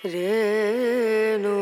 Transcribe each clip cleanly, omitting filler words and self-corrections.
Reno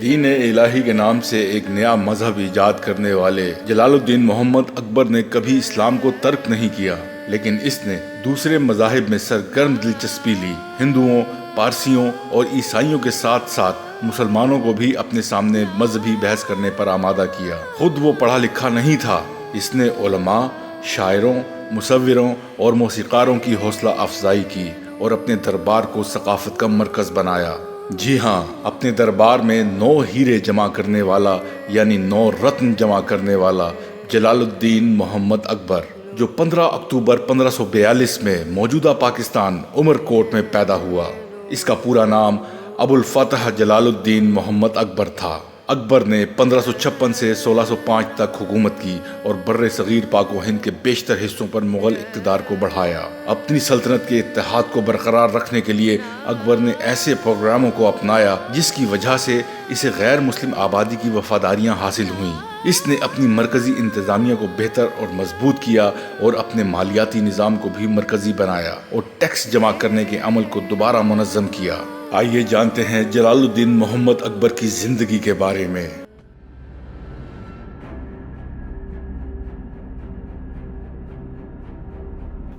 دین الہی کے نام سے ایک نیا مذہب ایجاد کرنے والے جلال الدین محمد اکبر نے کبھی اسلام کو ترک نہیں کیا، لیکن اس نے دوسرے مذاہب میں سرگرم دلچسپی لی۔ ہندوؤں، پارسیوں اور عیسائیوں کے ساتھ ساتھ مسلمانوں کو بھی اپنے سامنے مذہبی بحث کرنے پر آمادہ کیا۔ خود وہ پڑھا لکھا نہیں تھا، اس نے علماء، شاعروں، مصوروں اور موسیقاروں کی حوصلہ افزائی کی اور اپنے دربار کو ثقافت کا مرکز بنایا۔ جی ہاں، اپنے دربار میں 9 ہیرے جمع کرنے والا یعنی 9 رتن جمع کرنے والا جلال الدین محمد اکبر، جو 15 اکتوبر 1542 میں موجودہ پاکستان عمر کوٹ میں پیدا ہوا۔ اس کا پورا نام ابو الفتح جلال الدین محمد اکبر تھا۔ اکبر نے 1556 سے 1605 تک حکومت کی اور بر صغیر پاک و ہند کے بیشتر حصوں پر مغل اقتدار کو بڑھایا۔ اپنی سلطنت کے اتحاد کو برقرار رکھنے کے لیے اکبر نے ایسے پروگراموں کو اپنایا جس کی وجہ سے اسے غیر مسلم آبادی کی وفاداریاں حاصل ہوئیں۔ اس نے اپنی مرکزی انتظامیہ کو بہتر اور مضبوط کیا اور اپنے مالیاتی نظام کو بھی مرکزی بنایا اور ٹیکس جمع کرنے کے عمل کو دوبارہ منظم کیا۔ آئیے جانتے ہیں جلال الدین محمد اکبر کی زندگی کے بارے میں۔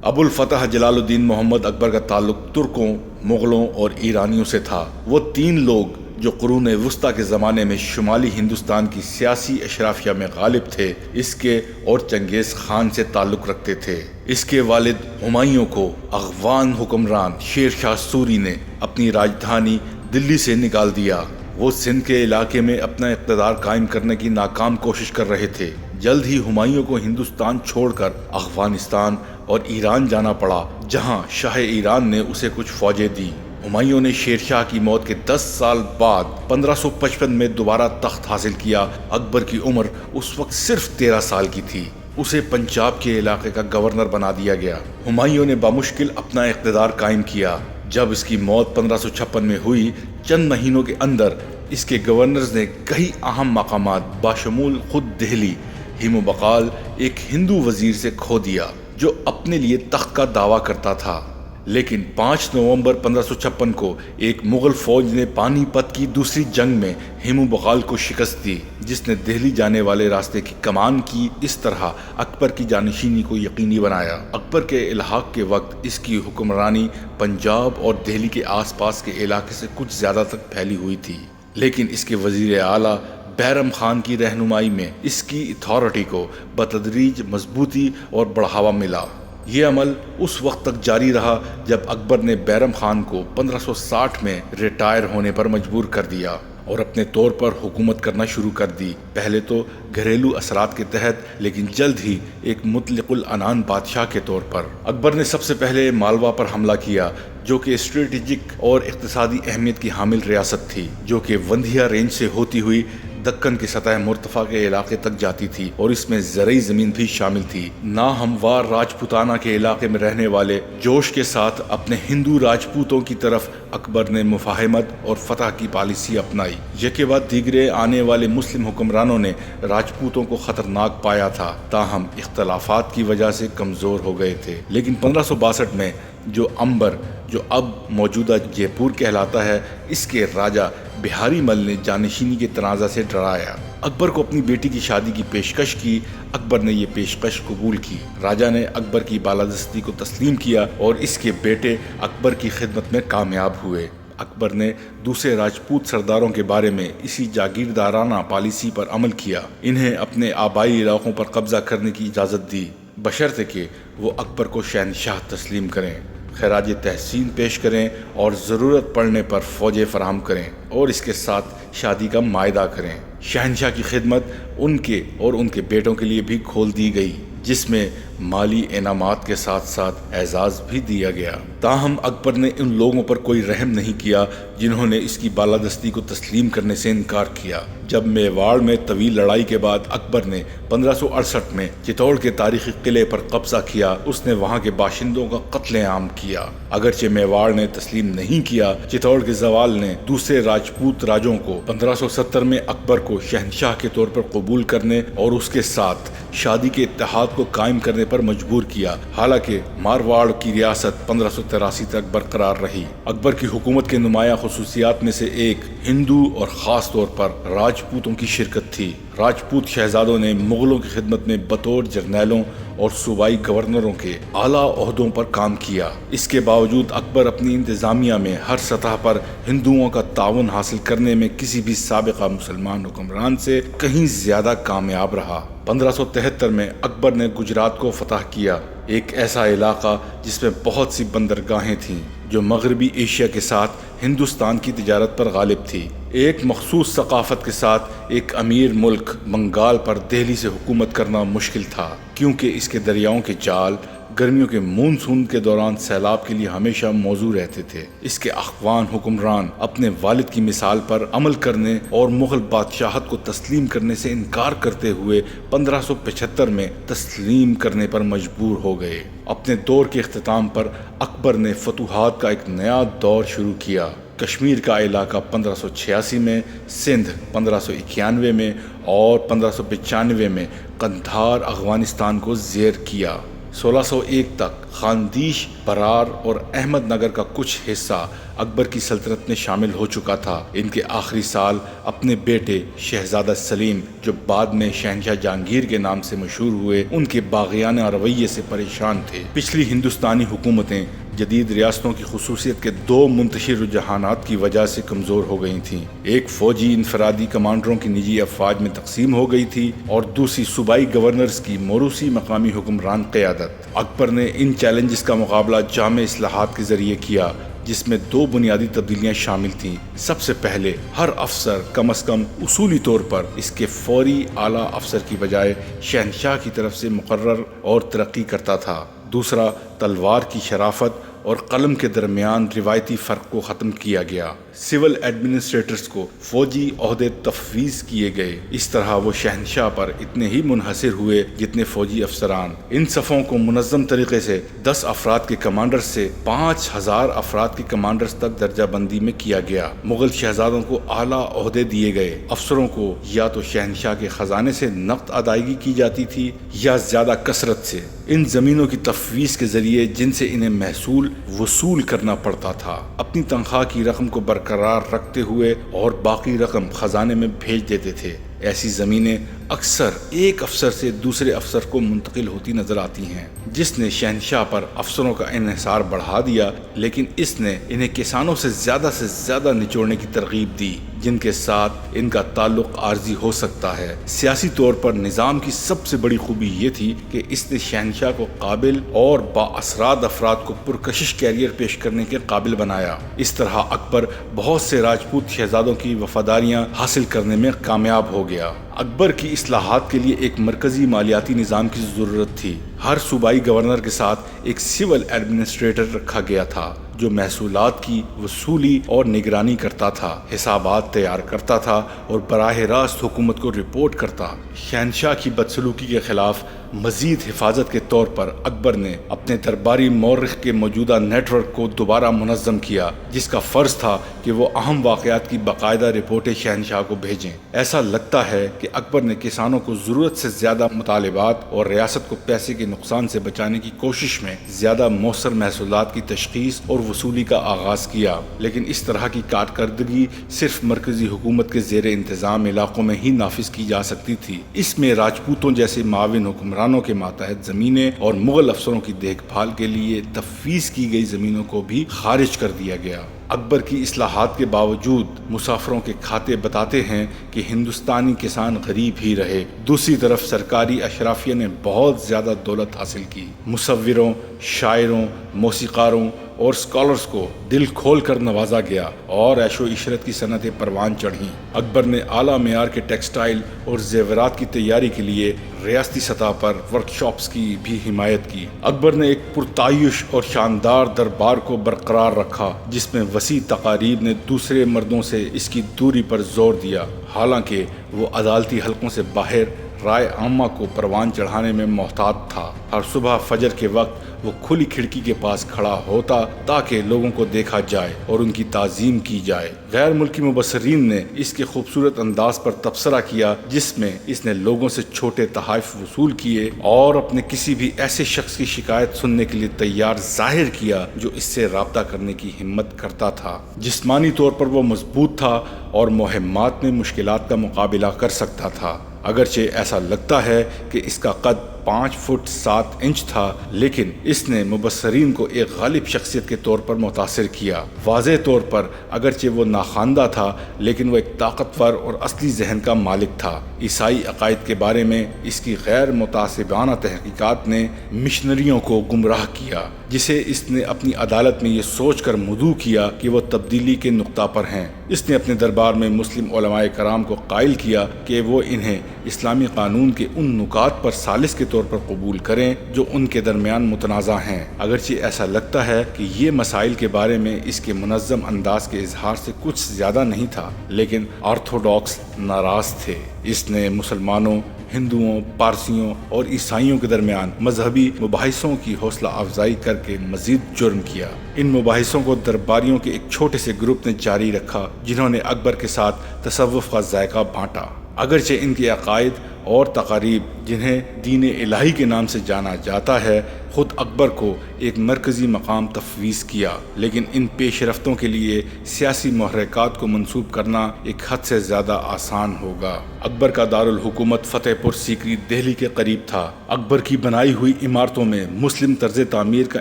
ابو الفتح جلال الدین محمد اکبر کا تعلق ترکوں، مغلوں اور ایرانیوں سے تھا۔ وہ 3 لوگ جو قرون وسطیٰ کے زمانے میں شمالی ہندوستان کی سیاسی اشرافیہ میں غالب تھے، اس کے اور چنگیز خان سے تعلق رکھتے تھے۔ اس کے والد ہمایوں کو افغان حکمران شیر شاہ سوری نے اپنی راجدھانی دلی سے نکال دیا۔ وہ سندھ کے علاقے میں اپنا اقتدار قائم کرنے کی ناکام کوشش کر رہے تھے۔ جلد ہی ہمایوں کو ہندوستان چھوڑ کر افغانستان اور ایران جانا پڑا، جہاں شاہ ایران نے اسے کچھ فوجیں دی۔ ہمایوں نے شیر شاہ کی موت کے 10 سال بعد 1555 میں دوبارہ تخت حاصل کیا۔ اکبر کی عمر اس وقت صرف 13 سال کی تھی۔ اسے پنجاب کے علاقے کا گورنر بنا دیا گیا۔ ہمایوں نے بامشکل اپنا اقتدار قائم کیا۔ جب اس کی موت 1556 میں ہوئی، چند مہینوں کے اندر اس کے گورنرز نے کئی اہم مقامات باشمول خود دہلی، ہیمو بقال، ایک ہندو وزیر سے کھو دیا جو اپنے لیے تخت کا دعویٰ کرتا تھا۔ لیکن 5 نومبر 1556 کو ایک مغل فوج نے پانی پت کی دوسری جنگ میں ہیمو بقال کو شکست دی، جس نے دہلی جانے والے راستے کی کمان کی۔ اس طرح اکبر کی جانشینی کو یقینی بنایا۔ اکبر کے الحاق کے وقت اس کی حکمرانی پنجاب اور دہلی کے آس پاس کے علاقے سے کچھ زیادہ تک پھیلی ہوئی تھی، لیکن اس کے وزیر اعلیٰ بیرم خان کی رہنمائی میں اس کی اتھارٹی کو بتدریج مضبوطی اور بڑھاوا ملا۔ یہ عمل اس وقت تک جاری رہا جب اکبر نے بیرم خان کو 1560 میں ریٹائر ہونے پر مجبور کر دیا اور اپنے طور پر حکومت کرنا شروع کر دی، پہلے تو گھریلو اثرات کے تحت، لیکن جلد ہی ایک مطلق العنان بادشاہ کے طور پر۔ اکبر نے سب سے پہلے مالوا پر حملہ کیا، جو کہ اسٹریٹجک اور اقتصادی اہمیت کی حامل ریاست تھی، جو کہ وندھیا رینج سے ہوتی ہوئی دکن کے سطح مرتفع کے علاقے تک جاتی تھی اور اس میں زرعی زمین بھی شامل تھی۔ ناہموار راجپوتانہ کے علاقے میں رہنے والے جوش کے ساتھ اپنے ہندو راجپوتوں کی طرف اکبر نے مفاہمت اور فتح کی پالیسی اپنائی۔ یکے بعد دیگرے آنے والے مسلم حکمرانوں نے راجپوتوں کو خطرناک پایا تھا، تاہم اختلافات کی وجہ سے کمزور ہو گئے تھے۔ لیکن 1562 میں جو امبر، جو اب موجودہ جے پور کہلاتا ہے، اس کے راجہ بہاری مل نے جانشینی کے تنازع سے ڈرایا۔ اکبر کو اپنی بیٹی کی شادی کی پیشکش کی۔ اکبر نے یہ پیشکش قبول کی۔ راجہ نے اکبر کی بالادستی کو تسلیم کیا اور اس کے بیٹے اکبر کی خدمت میں کامیاب ہوئے۔ اکبر نے دوسرے راجپوت سرداروں کے بارے میں اسی جاگیردارانہ پالیسی پر عمل کیا، انہیں اپنے آبائی علاقوں پر قبضہ کرنے کی اجازت دی، بشرطے کہ وہ اکبر کو شہنشاہ تسلیم کریں، خراج تحسین پیش کریں اور ضرورت پڑنے پر فوجیں فراہم کریں اور اس کے ساتھ شادی کا معاہدہ کریں۔ شہنشاہ کی خدمت ان کے اور ان کے بیٹوں کے لیے بھی کھول دی گئی، جس میں مالی انعامات کے ساتھ ساتھ اعزاز بھی دیا گیا۔ تاہم اکبر نے ان لوگوں پر کوئی رحم نہیں کیا جنہوں نے اس کی بالادستی کو تسلیم کرنے سے انکار کیا۔ جب میواڑ میں طویل لڑائی کے بعد اکبر نے 1568 میں چتوڑ کے تاریخی قلعے پر قبضہ کیا، اس نے وہاں کے باشندوں کا قتل عام کیا۔ اگرچہ میواڑ نے تسلیم نہیں کیا، چتوڑ کے زوال نے دوسرے راجپوت راجوں کو 1570 میں اکبر کو شہنشاہ کے طور پر قبول کرنے اور اس کے ساتھ شادی کے اتحاد کو قائم کرنے پر مجبور کیا، حالانکہ مارواڑ کی ریاست 1583 تک برقرار رہی۔ اکبر کی حکومت کے نمایاں خصوصیات میں سے ایک ہندو اور خاص طور پر راجپوتوں کی شرکت تھی۔ راجپوت شہزادوں نے مغلوں کی خدمت میں بطور جرنیلوں اور صوبائی گورنروں کے اعلیٰ عہدوں پر کام کیا۔ اس کے باوجود اکبر اپنی انتظامیہ میں ہر سطح پر ہندوؤں کا تعاون حاصل کرنے میں کسی بھی سابقہ مسلمان حکمران سے کہیں زیادہ کامیاب رہا۔ 1573 میں اکبر نے گجرات کو فتح کیا، ایک ایسا علاقہ جس میں بہت سی بندرگاہیں تھیں جو مغربی ایشیا کے ساتھ ہندوستان کی تجارت پر غالب تھی۔ ایک مخصوص ثقافت کے ساتھ ایک امیر ملک بنگال پر دہلی سے حکومت کرنا مشکل تھا، کیونکہ اس کے دریاؤں کے جال گرمیوں کے مونسون کے دوران سیلاب کے لیے ہمیشہ موزوں رہتے تھے۔ اس کے اخوان حکمران اپنے والد کی مثال پر عمل کرنے اور مغل بادشاہت کو تسلیم کرنے سے انکار کرتے ہوئے 1575 میں تسلیم کرنے پر مجبور ہو گئے۔ اپنے دور کے اختتام پر اکبر نے فتوحات کا ایک نیا دور شروع کیا۔ کشمیر کا علاقہ 1586 میں، سندھ 1591 میں اور 1595 میں قندھار افغانستان کو زیر کیا۔ 1601 تک خاندیش، برار اور احمد نگر کا کچھ حصہ اکبر کی سلطنت میں شامل ہو چکا تھا۔ ان کے آخری سال اپنے بیٹے شہزادہ سلیم، جو بعد میں شہنشاہ جہانگیر کے نام سے مشہور ہوئے، ان کے باغیانہ رویے سے پریشان تھے۔ پچھلی ہندوستانی حکومتیں جدید ریاستوں کی خصوصیت کے دو منتشر رجحانات کی وجہ سے کمزور ہو گئی تھیں۔ ایک فوجی انفرادی کمانڈروں کی نجی افواج میں تقسیم ہو گئی تھی اور دوسری صوبائی گورنرز کی موروثی مقامی حکمران قیادت۔ اکبر نے ان چیلنجز کا مقابلہ جامع اصلاحات کے ذریعے کیا، جس میں دو بنیادی تبدیلیاں شامل تھیں۔ سب سے پہلے ہر افسر کم از کم اصولی طور پر اس کے فوری اعلیٰ افسر کی بجائے شہنشاہ کی طرف سے مقرر اور ترقی کرتا تھا۔ دوسرا، تلوار کی شرافت اور قلم کے درمیان روایتی فرق کو ختم کیا گیا۔ سول ایڈمنسٹریٹرز کو فوجی عہدے تفویض کیے گئے۔ اس طرح وہ شہنشاہ پر اتنے ہی منحصر ہوئے جتنے فوجی افسران۔ ان صفوں کو منظم طریقے سے 10 افراد کے کمانڈر سے 5000 افراد کے کمانڈرز تک درجہ بندی میں کیا گیا۔ مغل شہزادوں کو اعلیٰ عہدے دیے گئے۔ افسروں کو یا تو شہنشاہ کے خزانے سے نقد ادائیگی کی جاتی تھی یا زیادہ کثرت سے ان زمینوں کی تفویض کے ذریعے جن سے انہیں محصول وصول کرنا پڑتا تھا۔ اپنی تنخواہ کی رقم کو برقرار رکھتے ہوئے اور باقی رقم خزانے میں بھیج دیتے تھے۔ ایسی زمینیں اکثر ایک افسر سے دوسرے افسر کو منتقل ہوتی نظر آتی ہیں، جس نے شہنشاہ پر افسروں کا انحصار بڑھا دیا، لیکن اس نے انہیں کسانوں سے زیادہ نچوڑنے کی ترغیب دی، جن کے ساتھ ان کا تعلق عارضی ہو سکتا ہے۔ سیاسی طور پر نظام کی سب سے بڑی خوبی یہ تھی کہ اس نے شہنشاہ کو قابل اور بااثرات افراد کو پرکشش کیریئر پیش کرنے کے قابل بنایا۔ اس طرح اکبر بہت سے راجپوت شہزادوں کی وفاداریاں حاصل کرنے میں کامیاب ہو گیا۔ اکبر کی اصلاحات کے لیے ایک مرکزی مالیاتی نظام کی ضرورت تھی۔ ہر صوبائی گورنر کے ساتھ ایک سول ایڈمنسٹریٹر رکھا گیا تھا جو محصولات کی وصولی اور نگرانی کرتا تھا، حسابات تیار کرتا تھا اور براہ راست حکومت کو رپورٹ کرتا۔ شہنشاہ کی بدسلوکی کے خلاف مزید حفاظت کے طور پر اکبر نے اپنے درباری مورخ کے موجودہ نیٹ ورک کو دوبارہ منظم کیا، جس کا فرض تھا کہ وہ اہم واقعات کی باقاعدہ رپورٹیں شہنشاہ کو بھیجیں۔ ایسا لگتا ہے کہ اکبر نے کسانوں کو ضرورت سے زیادہ مطالبات اور ریاست کو پیسے کے نقصان سے بچانے کی کوشش میں زیادہ مؤثر محصولات کی تشخیص اور وصولی کا آغاز کیا، لیکن اس طرح کی کارکردگی صرف مرکزی حکومت کے زیر انتظام علاقوں میں ہی نافذ کی جا سکتی تھی۔ اس میں راجپوتوں جیسے معاون حکمرانوں کے ماتحت زمینیں اور مغل افسروں کی دیکھ بھال کے لیے تفویض کی گئی زمینوں کو بھی خارج کر دیا گیا۔ اکبر کی اصلاحات کے باوجود مسافروں کے کھاتے بتاتے ہیں کہ ہندوستانی کسان غریب ہی رہے۔ دوسری طرف سرکاری اشرافیہ نے بہت زیادہ دولت حاصل کی۔ مصوروں، شاعروں، موسیقاروں اور اسکالرز کو دل کھول کر نوازا گیا اور عیش و عشرت کی صنعتیں پروان چڑھیں۔ اکبر نے اعلیٰ معیار کے ٹیکسٹائل اور زیورات کی تیاری کے لیے ریاستی سطح پر ورکشاپس کی بھی حمایت کی۔ اکبر نے ایک پرتعیش اور شاندار دربار کو برقرار رکھا، جس میں وسیع تقاریب نے دوسرے مردوں سے اس کی دوری پر زور دیا، حالانکہ وہ عدالتی حلقوں سے باہر رائے عامہ کو پروان چڑھانے میں محتاط تھا۔ ہر صبح فجر کے وقت وہ کھلی کھڑکی کے پاس کھڑا ہوتا تاکہ لوگوں کو دیکھا جائے اور ان کی تعظیم کی جائے۔ غیر ملکی مبصرین نے اس کے خوبصورت انداز پر تبصرہ کیا، جس میں اس نے لوگوں سے چھوٹے تحائف وصول کیے اور اپنے کسی بھی ایسے شخص کی شکایت سننے کے لیے تیار ظاہر کیا جو اس سے رابطہ کرنے کی ہمت کرتا تھا۔ جسمانی طور پر وہ مضبوط تھا اور مہمات میں مشکلات کا مقابلہ کر سکتا تھا۔ اگرچہ ایسا لگتا ہے کہ اس کا قد 5 فٹ 7 انچ تھا، لیکن اس نے مبصرین کو ایک غالب شخصیت کے طور پر متاثر کیا۔ واضح طور پر اگرچہ وہ ناخواندہ تھا، لیکن وہ ایک طاقتور اور اصلی ذہن کا مالک تھا۔ عیسائی عقائد کے بارے میں اس کی غیر متعصبانہ تحقیقات نے مشنریوں کو گمراہ کیا، جسے اس نے اپنی عدالت میں یہ سوچ کر مدعو کیا کہ وہ تبدیلی کے نقطہ پر ہیں۔ اس نے اپنے دربار میں مسلم علماء کرام کو قائل کیا کہ وہ انہیں اسلامی قانون کے ان نکات پر ثالث کے طور پر قبول کریں جو ان کے درمیان متنازع ہیں۔ اگرچہ ایسا لگتا ہے کہ یہ مسائل کے بارے میں اس کے منظم انداز کے اظہار سے کچھ زیادہ نہیں تھا، لیکن آرتھوڈاکس ناراض تھے۔ اس نے مسلمانوں، ہندوؤں، پارسیوں اور عیسائیوں کے درمیان مذہبی مباحثوں کی حوصلہ افزائی کر کے مزید جرم کیا۔ ان مباحثوں کو درباریوں کے ایک چھوٹے سے گروپ نے جاری رکھا، جنہوں نے اکبر کے ساتھ تصوف کا ذائقہ بانٹا۔ اگرچہ ان کے عقائد اور تقاریب، جنہیں دین الہی کے نام سے جانا جاتا ہے، خود اکبر کو ایک مرکزی مقام تفویض کیا، لیکن ان پیش رفتوں کے لیے سیاسی محرکات کو منسوب کرنا ایک حد سے زیادہ آسان ہوگا۔ اکبر کا دارالحکومت فتح پور سیکری دہلی کے قریب تھا۔ اکبر کی بنائی ہوئی عمارتوں میں مسلم طرز تعمیر کا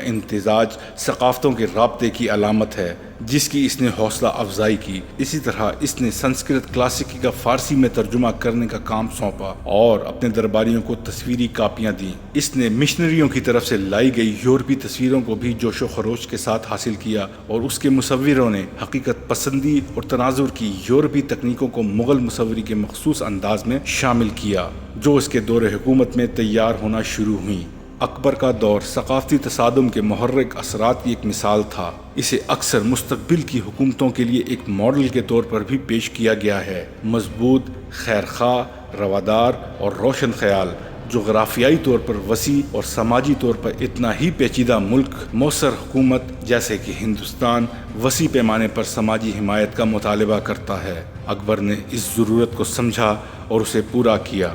امتزاج ثقافتوں کے رابطے کی علامت ہے، جس کی اس نے حوصلہ افزائی کی۔ اسی طرح اس نے سنسکرت کلاسیکی کا فارسی میں ترجمہ کرنے کا کام سونپا اور اپنے درباریوں کو تصویری کاپیاں دیں۔ اس نے مشنریوں کی طرف سے لائی گئی یورپی تصویروں کو بھی جوش و خروش کے ساتھ حاصل کیا، اور اس کے مصوروں نے حقیقت پسندی اور تناظر کی یورپی تکنیکوں کو مغل مصوری کے مخصوص انداز میں شامل کیا، جو اس کے دور حکومت میں تیار ہونا شروع ہوئیں۔ اکبر کا دور ثقافتی تصادم کے محرک اثرات کی ایک مثال تھا۔ اسے اکثر مستقبل کی حکومتوں کے لیے ایک ماڈل کے طور پر بھی پیش کیا گیا ہے۔ مضبوط، خیرخواہ، روادار اور روشن خیال، جغرافیائی طور پر وسیع اور سماجی طور پر اتنا ہی پیچیدہ ملک، مؤثر حکومت جیسے کہ ہندوستان وسیع پیمانے پر سماجی حمایت کا مطالبہ کرتا ہے۔ اکبر نے اس ضرورت کو سمجھا اور اسے پورا کیا۔